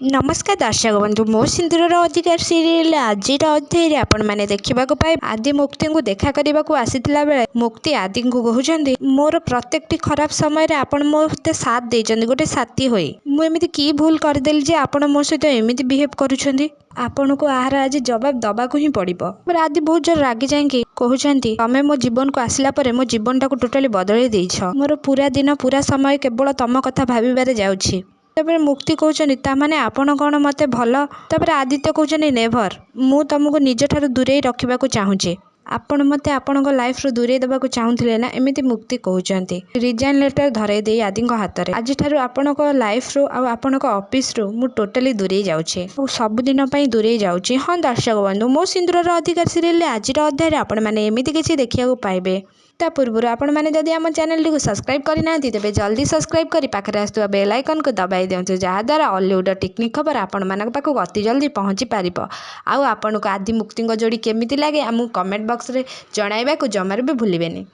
नमस्कार दर्शक बंधु मो सिंदूर अधिकार सीरियल आज अध्याय आपण मैंने देखा पाए आदि मुक्ति को देखा करने को आसीला बेले मुक्ति आदि को कहते मोर प्रत्येक खराब समय आपण मोते साथ देते गोटे साथी हुए मुझे कि भूल करदेली जे आपण मो सहित एमती बिहेव करुँच आपन को आहार आज जवाब दबा को ही पड़ो। आदि बहुत जोर रागी जाकि कहते तमें मो जीवन को आसला मो जीवन टाक टोटाली बदल देछ मोर पूरा दिन पूरा समय केवल तम कथा भावे जाऊँगी। तबे मुक्ति कहते ताने आपण कौन मत भल तापर आदित्य कहते नेभर मु तुमको निज ठार दूरे रखा चाहूँगी आपण मत आपण लाइफ रू दूरे देवाक चाहूले ना एमती मुक्ति कहते रिजाइन लेटर धरई दे आदि हाथ में आज ठार आपण लाइफ रू आपण ऑफिस रू मु टोटाली दूरे जाऊँगी सबुदिन दूरे जाऊँगी। हाँ दर्शक बंधु मो सिंदूर अधिकार सीरियल आज अध्याय आपण मैंने एमती किसी देखा पाइबे ता पूर्व आपण मैंने जदि आम चैनल को सब्सक्राइब करना तेज जल्दी सब्सक्राइब कर पाखे आसुवा बेल आइकन को दबाई दिंतु जहाँद्वारा हॉलीवुड टेक्निक खबर आपण मान पाखक अति जल्दी पहुँची पार आउ आपन को आदि मुक्ति जोड़ी केमिति लगे आमको कमेंट बॉक्स रे जणाइबा को जमार भी भूलिबेनी।